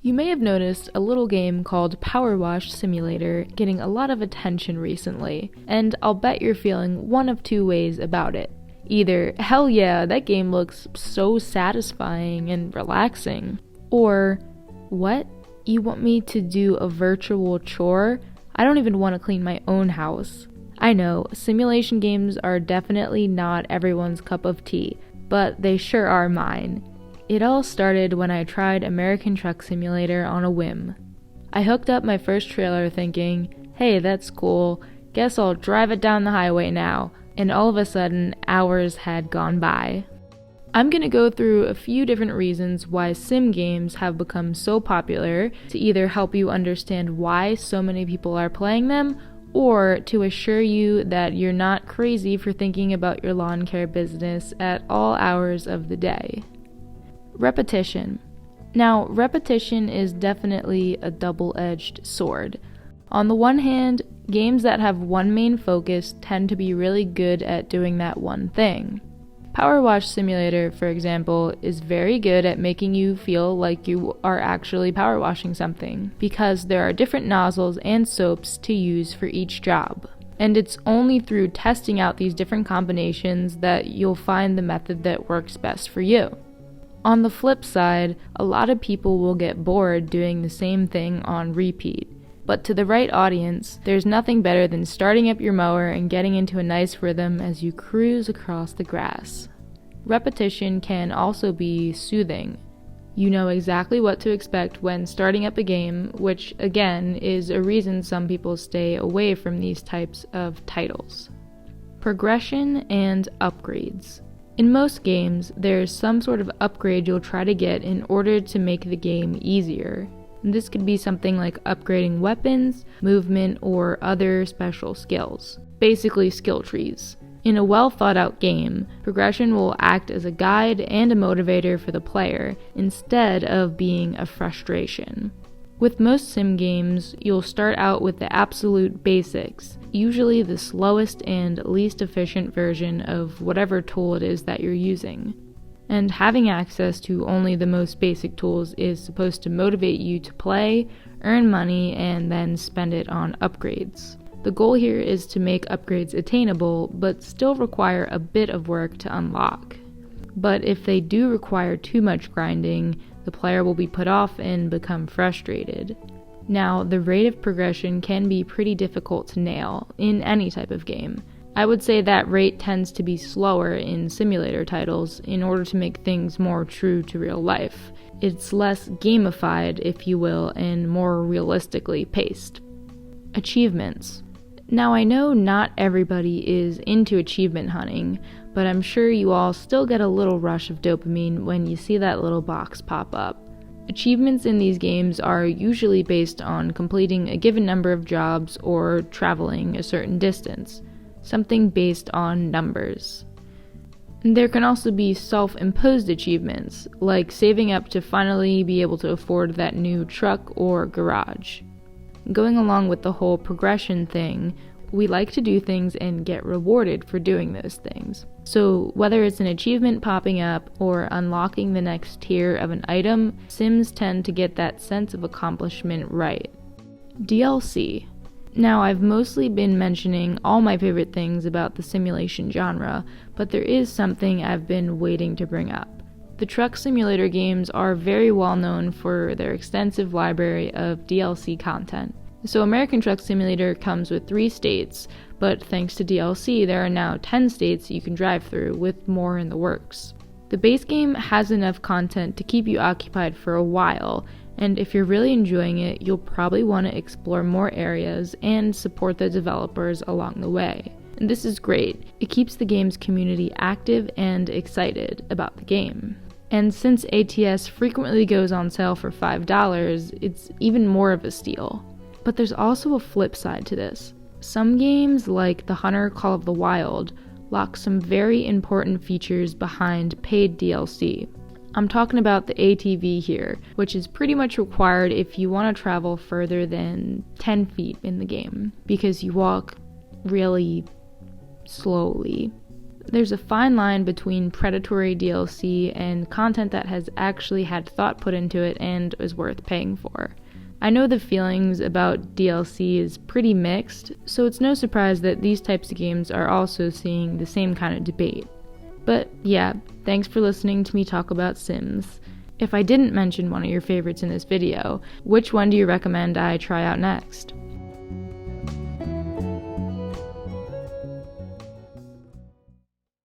You may have noticed a little game called PowerWash Simulator getting a lot of attention recently, and I'll bet you're feeling one of two ways about it. Either, hell yeah, that game looks so satisfying and relaxing, or, what? You want me to do a virtual chore? I don't even want to clean my own house. I know, simulation games are definitely not everyone's cup of tea, but they sure are mine. It all started when I tried American Truck Simulator on a whim. I hooked up my first trailer thinking, hey, that's cool, guess I'll drive it down the highway now, and all of a sudden, hours had gone by. I'm going to go through a few different reasons why sim games have become so popular to either help you understand why so many people are playing them, or to assure you that you're not crazy for thinking about your lawn care business at all hours of the day. Repetition. Now, repetition is definitely a double-edged sword. On the one hand, games that have one main focus tend to be really good at doing that one thing. PowerWash Simulator, for example, is very good at making you feel like you are actually power washing something, because there are different nozzles and soaps to use for each job. And it's only through testing out these different combinations that you'll find the method that works best for you. On the flip side, a lot of people will get bored doing the same thing on repeat. But to the right audience, there's nothing better than starting up your mower and getting into a nice rhythm as you cruise across the grass. Repetition can also be soothing. You know exactly what to expect when starting up a game, which again is a reason some people stay away from these types of titles. Progression and upgrades. In most games, there's some sort of upgrade you'll try to get in order to make the game easier. This could be something like upgrading weapons, movement, or other special skills. Basically, skill trees. In a well-thought-out game, progression will act as a guide and a motivator for the player, instead of being a frustration. With most sim games, you'll start out with the absolute basics, usually the slowest and least efficient version of whatever tool it is that you're using. And having access to only the most basic tools is supposed to motivate you to play, earn money, and then spend it on upgrades. The goal here is to make upgrades attainable, but still require a bit of work to unlock. But if they do require too much grinding, the player will be put off and become frustrated. Now, the rate of progression can be pretty difficult to nail in any type of game. I would say that rate tends to be slower in simulator titles in order to make things more true to real life. It's less gamified, if you will, and more realistically paced. Achievements. Now, I know not everybody is into achievement hunting, but I'm sure you all still get a little rush of dopamine when you see that little box pop up. Achievements in these games are usually based on completing a given number of jobs or traveling a certain distance, something based on numbers. There can also be self-imposed achievements, like saving up to finally be able to afford that new truck or garage. Going along with the whole progression thing, we like to do things and get rewarded for doing those things. So whether it's an achievement popping up or unlocking the next tier of an item, Sims tend to get that sense of accomplishment right. DLC. Now, I've mostly been mentioning all my favorite things about the simulation genre, but there is something I've been waiting to bring up. The truck simulator games are very well known for their extensive library of DLC content. So American Truck Simulator comes with 3 states, but thanks to DLC, there are now 10 states you can drive through, with more in the works. The base game has enough content to keep you occupied for a while, and if you're really enjoying it, you'll probably want to explore more areas and support the developers along the way. And this is great. It keeps the game's community active and excited about the game. And since ATS frequently goes on sale for $5, it's even more of a steal. But there's also a flip side to this. Some games, like theHunter Call of the Wild, lock some very important features behind paid DLC. I'm talking about the ATV here, which is pretty much required if you want to travel further than 10 feet in the game, because you walk really slowly. There's a fine line between predatory DLC and content that has actually had thought put into it and is worth paying for. I know the feelings about DLC is pretty mixed, so it's no surprise that these types of games are also seeing the same kind of debate. But yeah, thanks for listening to me talk about Sims. If I didn't mention one of your favorites in this video, which one do you recommend I try out next?